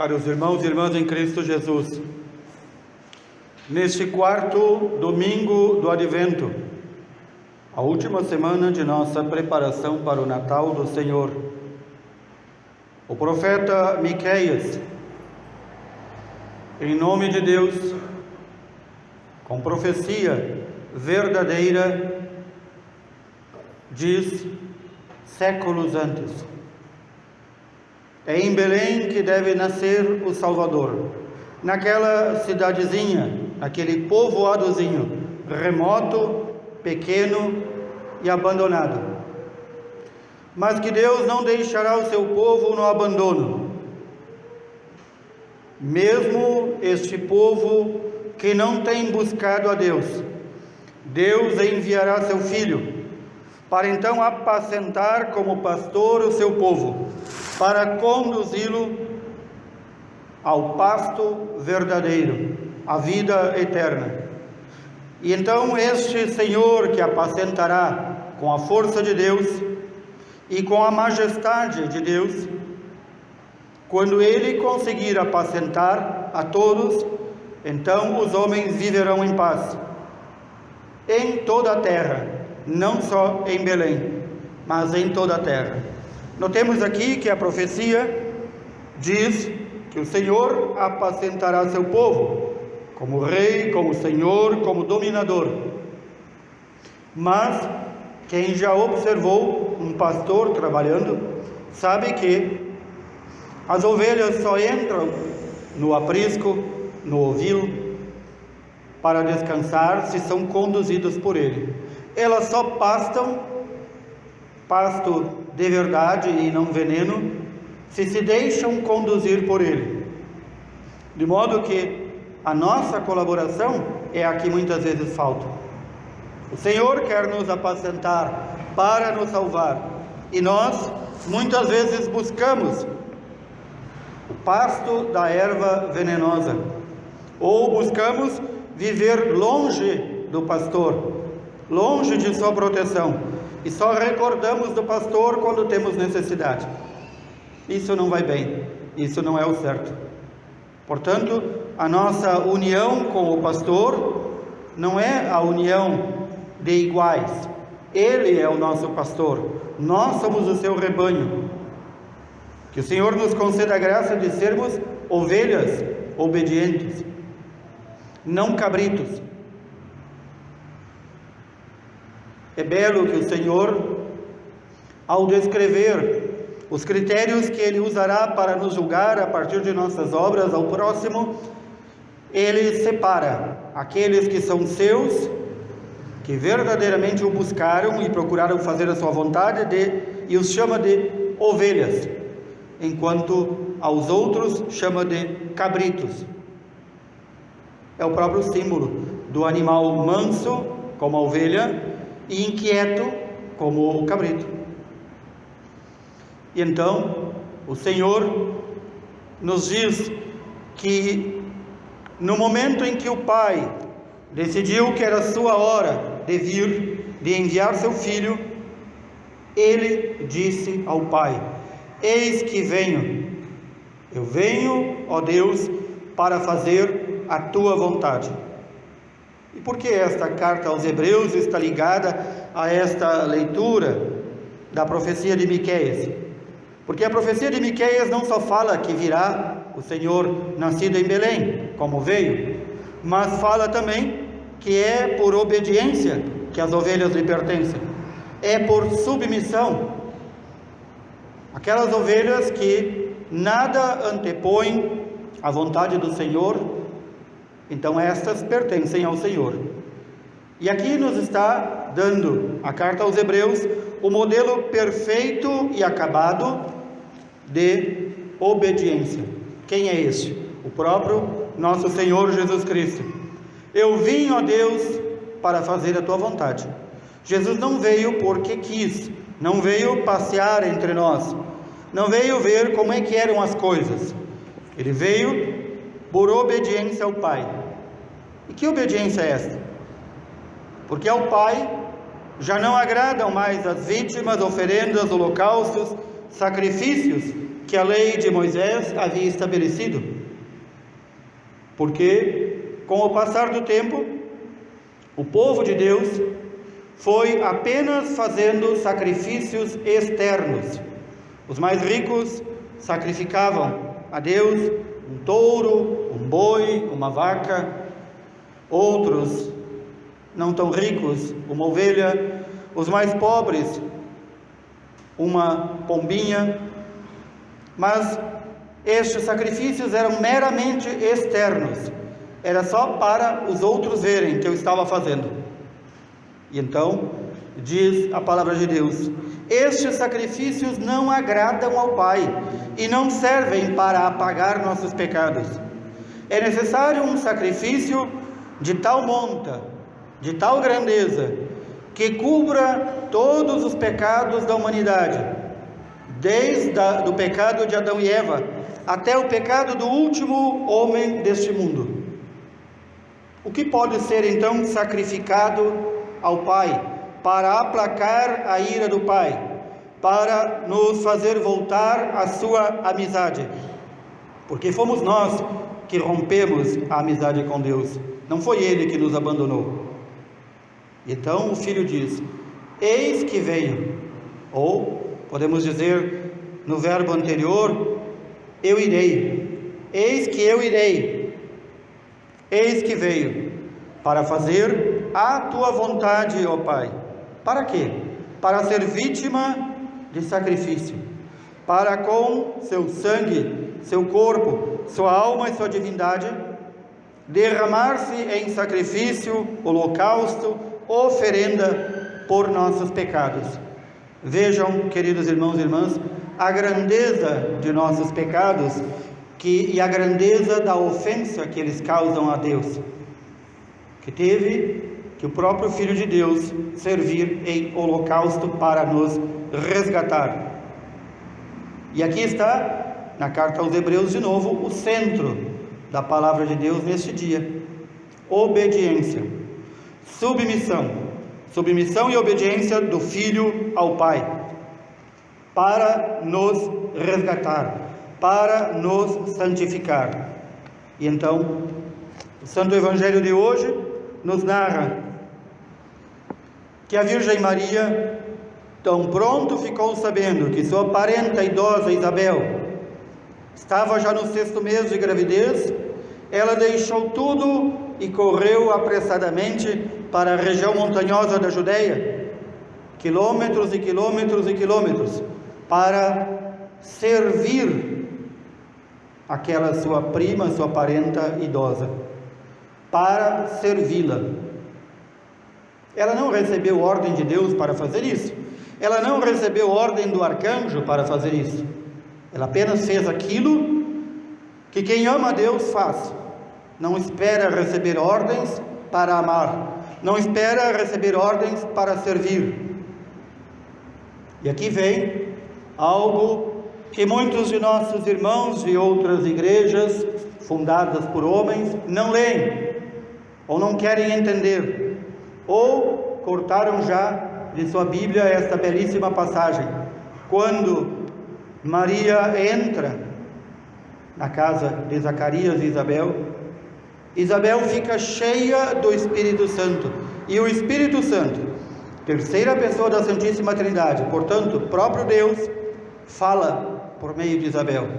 Caros irmãos e irmãs em Cristo Jesus, neste quarto domingo do Advento, a última semana de nossa preparação para o Natal do Senhor, o profeta Miqueias, em nome de Deus, com profecia verdadeira, diz séculos antes: é em Belém que deve nascer o Salvador, naquela cidadezinha, naquele povoadozinho, remoto, pequeno e abandonado. Mas que Deus não deixará o seu povo no abandono. Mesmo este povo que não tem buscado a Deus, Deus enviará seu Filho, para então apacentar como pastor o seu povo, para conduzi-lo ao pasto verdadeiro, à vida eterna. E então este Senhor que apacentará com a força de Deus e com a majestade de Deus, quando Ele conseguir apacentar a todos, então os homens viverão em paz, em toda a terra, não só em Belém, mas em toda a terra. Notemos aqui que a profecia diz que o Senhor apacentará seu povo, como rei, como senhor, como dominador. Mas quem já observou um pastor trabalhando, sabe que as ovelhas só entram no aprisco, no ovil, para descansar se são conduzidas por ele. Elas só pastam pasto de verdade e não veneno, se deixam conduzir por ele. De modo que a nossa colaboração é a que muitas vezes falta. O Senhor quer nos apacentar para nos salvar, e nós muitas vezes buscamos o pasto da erva venenosa, ou buscamos viver longe do pastor, longe de sua proteção, e só recordamos do pastor quando temos necessidade. Isso não vai bem, isso não é o certo. Portanto, a nossa união com o pastor não é a união de iguais. Ele é o nosso pastor, nós somos o seu rebanho. Que o Senhor nos conceda a graça de sermos ovelhas obedientes, não cabritos. É belo que o Senhor, ao descrever os critérios que Ele usará para nos julgar a partir de nossas obras ao próximo, Ele separa aqueles que são seus, que verdadeiramente o buscaram e procuraram fazer a sua vontade, e os chama de ovelhas, enquanto aos outros chama de cabritos. É o próprio símbolo do animal manso, como a ovelha, e inquieto, como o cabrito. E então o Senhor nos diz que no momento em que o Pai decidiu que era sua hora de vir, de enviar seu Filho, Ele disse ao Pai: eis que venho, eu venho, ó Deus, para fazer a tua vontade. E por que esta carta aos Hebreus está ligada a esta leitura da profecia de Miqueias? Porque a profecia de Miqueias não só fala que virá o Senhor nascido em Belém, como veio, mas fala também que é por obediência que as ovelhas lhe pertencem, é por submissão. Aquelas ovelhas que nada antepõem à vontade do Senhor, então estas pertencem ao Senhor. E aqui nos está dando a carta aos Hebreus o modelo perfeito e acabado de obediência. Quem é esse? O próprio nosso Senhor Jesus Cristo. Eu vim, ó Deus, para fazer a tua vontade. Jesus não veio porque quis, não veio passear entre nós, não veio ver como é que eram as coisas. Ele veio por obediência ao Pai. E que obediência é esta? Porque ao Pai já não agradam mais as vítimas, oferendas, holocaustos, sacrifícios que a lei de Moisés havia estabelecido, porque com o passar do tempo, o povo de Deus foi apenas fazendo sacrifícios externos. Os mais ricos sacrificavam a Deus um touro, um boi, uma vaca. Outros, não tão ricos, uma ovelha. Os mais pobres, uma pombinha. Mas estes sacrifícios eram meramente externos. Era só para os outros verem que eu estava fazendo. E então, diz a palavra de Deus: estes sacrifícios não agradam ao Pai e não servem para apagar nossos pecados. É necessário um sacrifício de tal monta, de tal grandeza, que cubra todos os pecados da humanidade, desde o pecado de Adão e Eva até o pecado do último homem deste mundo. O que pode ser então sacrificado ao Pai para aplacar a ira do Pai, para nos fazer voltar à sua amizade? Porque fomos nós que rompemos a amizade com Deus, não foi Ele que nos abandonou. Então o Filho diz: eis que venho, ou podemos dizer no verbo anterior, eu irei, eis que eu irei, eis que veio, para fazer a tua vontade, ó Pai. Para quê? Para ser vítima de sacrifício, para com seu sangue, seu corpo, sua alma e sua divindade, derramar-se em sacrifício, holocausto, oferenda por nossos pecados. Vejam, queridos irmãos e irmãs, a grandeza de nossos pecados e a grandeza da ofensa que eles causam a Deus, que teve que o próprio Filho de Deus servir em holocausto para nos resgatar. E aqui está, na carta aos Hebreus de novo, o centro da palavra de Deus neste dia: obediência, submissão e obediência do Filho ao Pai, para nos resgatar, para nos santificar. E então, o Santo Evangelho de hoje nos narra que a Virgem Maria tão pronto ficou sabendo que sua parenta idosa Isabel estava já no 6º mês de gravidez. Ela deixou tudo e correu apressadamente para a região montanhosa da Judeia, quilômetros e quilômetros e quilômetros, para servir aquela sua prima, sua parenta idosa, para servi-la. Ela não recebeu ordem de Deus para fazer isso, ela não recebeu ordem do arcanjo para fazer isso, ela apenas fez aquilo que quem ama a Deus faz. Não espera receber ordens para amar, não espera receber ordens para servir. E aqui vem algo que muitos de nossos irmãos de outras igrejas fundadas por homens não leem, ou não querem entender, ou cortaram já de sua Bíblia esta belíssima passagem, quando Maria entra na casa de Zacarias e Isabel. Isabel fica cheia do Espírito Santo, e o Espírito Santo, terceira pessoa da Santíssima Trindade, portanto, o próprio Deus, fala por meio de Isabel: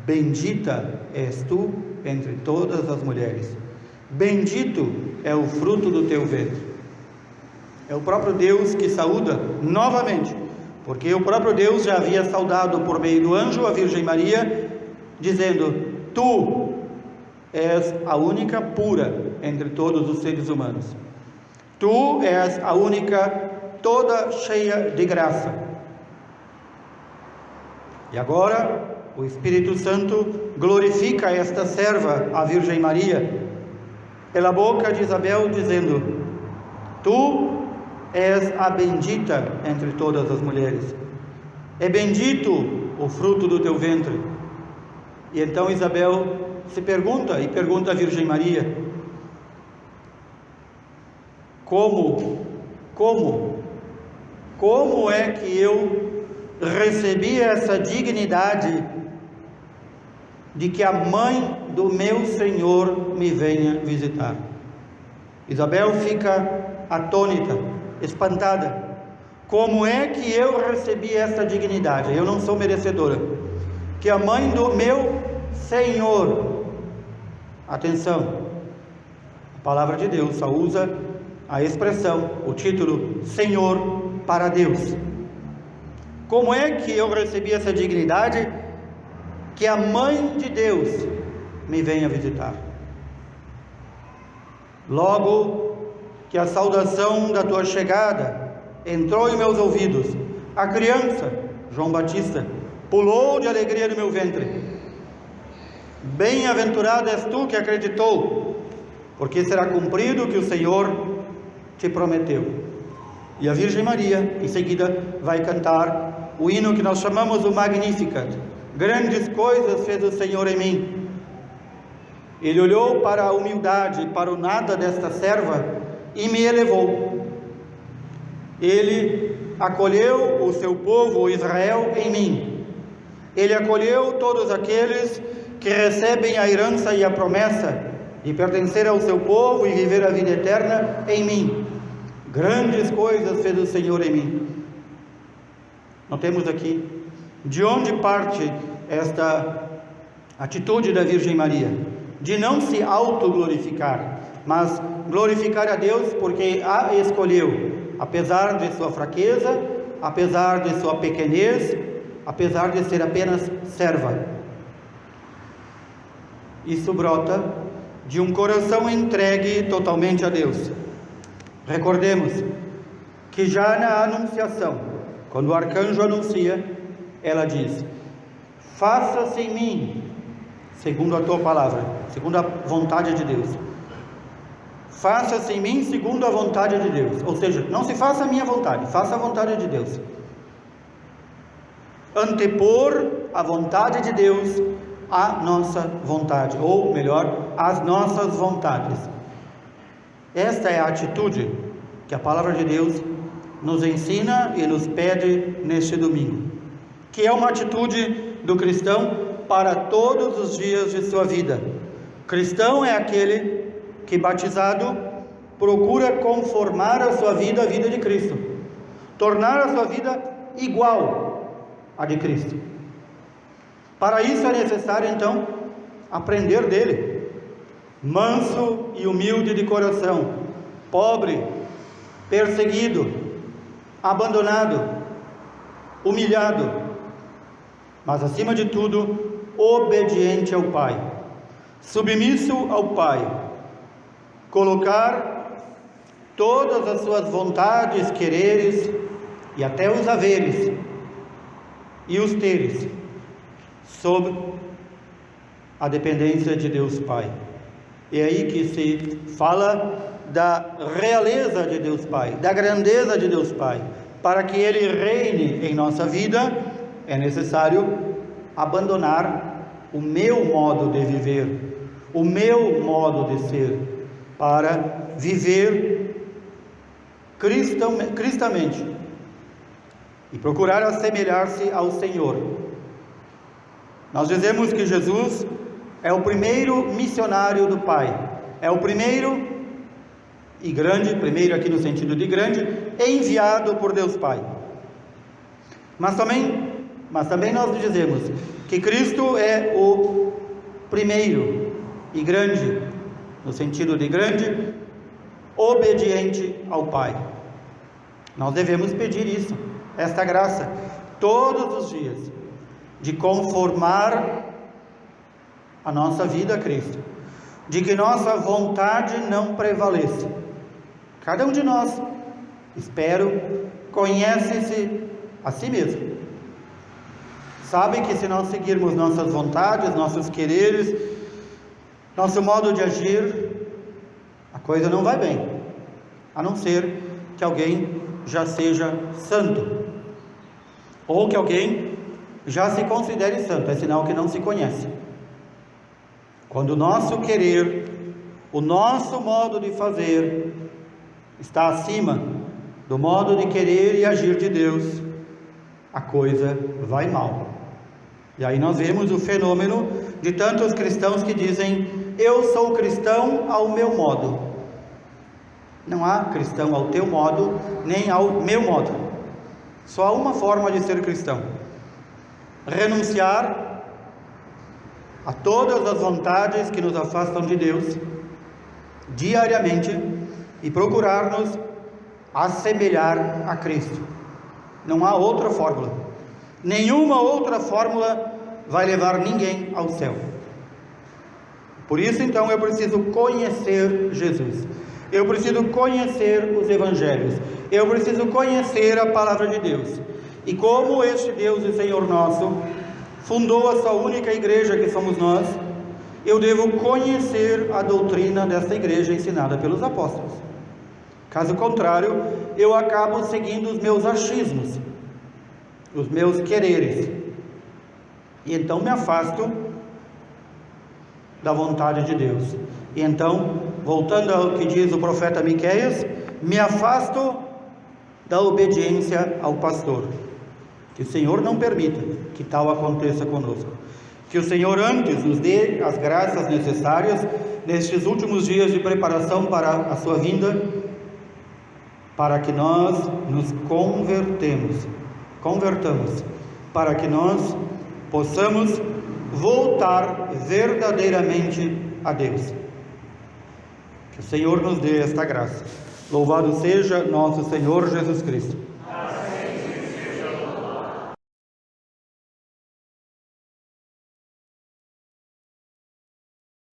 bendita és tu entre todas as mulheres, bendito é o fruto do teu ventre. É o próprio Deus que saúda novamente, porque o próprio Deus já havia saudado por meio do anjo a Virgem Maria, dizendo: tu és a única pura entre todos os seres humanos, tu és a única toda cheia de graça. E agora o Espírito Santo glorifica esta serva, a Virgem Maria, pela boca de Isabel, dizendo: tu és a bendita entre todas as mulheres, é bendito o fruto do teu ventre. E então Isabel se pergunta, e pergunta à Virgem Maria: como é que eu recebi essa dignidade de que a mãe do meu Senhor me venha visitar. Isabel fica atônita, espantada. Como é que eu recebi essa dignidade? Eu não sou merecedora. Que a mãe do meu Senhor, atenção, a palavra de Deus só usa a expressão, o título Senhor para Deus. Como é que eu recebi essa dignidade? Que a mãe de Deus me venha visitar. Logo que a saudação da tua chegada entrou em meus ouvidos, a criança, João Batista, pulou de alegria no meu ventre. Bem-aventurado és tu que acreditou, porque será cumprido o que o Senhor te prometeu. E a Virgem Maria, em seguida, vai cantar o hino que nós chamamos o Magnificat. Grandes coisas fez o Senhor em mim. Ele olhou para a humildade, para o nada desta serva e me elevou. Ele acolheu o seu povo Israel em mim. Ele acolheu todos aqueles que recebem a herança e a promessa de pertencer ao seu povo e viver a vida eterna em mim. Grandes coisas fez o Senhor em mim. Notemos aqui de onde parte esta atitude da Virgem Maria, de não se autoglorificar, mas glorificar a Deus porque a escolheu, apesar de sua fraqueza, apesar de sua pequenez, apesar de ser apenas serva. Isso brota de um coração entregue totalmente a Deus. Recordemos que já na Anunciação, quando o arcanjo anuncia, ela diz: faça-se em mim, segundo a tua palavra, segundo a vontade de Deus. Faça-se em mim segundo a vontade de Deus. Ou seja, não se faça a minha vontade, faça a vontade de Deus. Antepor a vontade de Deus à nossa vontade, ou melhor, às nossas vontades. Esta é a atitude que a palavra de Deus nos ensina e nos pede neste domingo, que é uma atitude do cristão para todos os dias de sua vida. Cristão é aquele que, batizado, procura conformar a sua vida à vida de Cristo, tornar a sua vida igual à de Cristo. Para isso é necessário, então, aprender dele, manso e humilde de coração, pobre, perseguido, abandonado, humilhado, mas acima de tudo, obediente ao Pai, submisso ao Pai, colocar todas as suas vontades, quereres e até os haveres e os teres sob a dependência de Deus Pai. É aí que se fala da realeza de Deus Pai, da grandeza de Deus Pai. Para que Ele reine em nossa vida, é necessário abandonar o meu modo de viver, o meu modo de ser, para viver cristamente e procurar assemelhar-se ao Senhor. Nós dizemos que Jesus é o primeiro missionário do Pai, é o primeiro e grande, primeiro aqui no sentido de grande, enviado por Deus Pai. Mas também nós dizemos que Cristo é o primeiro e grande, no sentido de grande, obediente ao Pai. Nós devemos pedir isso, esta graça, todos os dias, de conformar a nossa vida a Cristo, de que nossa vontade não prevaleça. Cada um de nós, espero, conhece-se a si mesmo. Sabe que se nós seguirmos nossas vontades, nossos quereres, nosso modo de agir, a coisa não vai bem, a não ser que alguém já seja santo, ou que alguém já se considere santo, é sinal que não se conhece. Quando o nosso querer, o nosso modo de fazer está acima do modo de querer e agir de Deus, a coisa vai mal. E aí nós vemos o fenômeno de tantos cristãos que dizem: eu sou cristão ao meu modo. Não há cristão ao teu modo, nem ao meu modo. Só há uma forma de ser cristão: renunciar a todas as vontades que nos afastam de Deus diariamente e procurar nos assemelhar a Cristo. Não há outra fórmula. Nenhuma outra fórmula vai levar ninguém ao céu. Por isso, então, eu preciso conhecer Jesus. Eu preciso conhecer os Evangelhos. Eu preciso conhecer a Palavra de Deus. E como este Deus e Senhor nosso fundou a sua única igreja, que somos nós, eu devo conhecer a doutrina dessa igreja ensinada pelos apóstolos. Caso contrário, eu acabo seguindo os meus achismos, os meus quereres, e então me afasto da vontade de Deus. E então, voltando ao que diz o profeta Miqueias, me afasto da obediência ao pastor. Que o Senhor não permita que tal aconteça conosco. Que o Senhor antes nos dê as graças necessárias nestes últimos dias de preparação para a sua vinda, para que nós nos convertamos, para que nós possamos voltar verdadeiramente a Deus. Que o Senhor nos dê esta graça. Louvado seja nosso Senhor Jesus Cristo.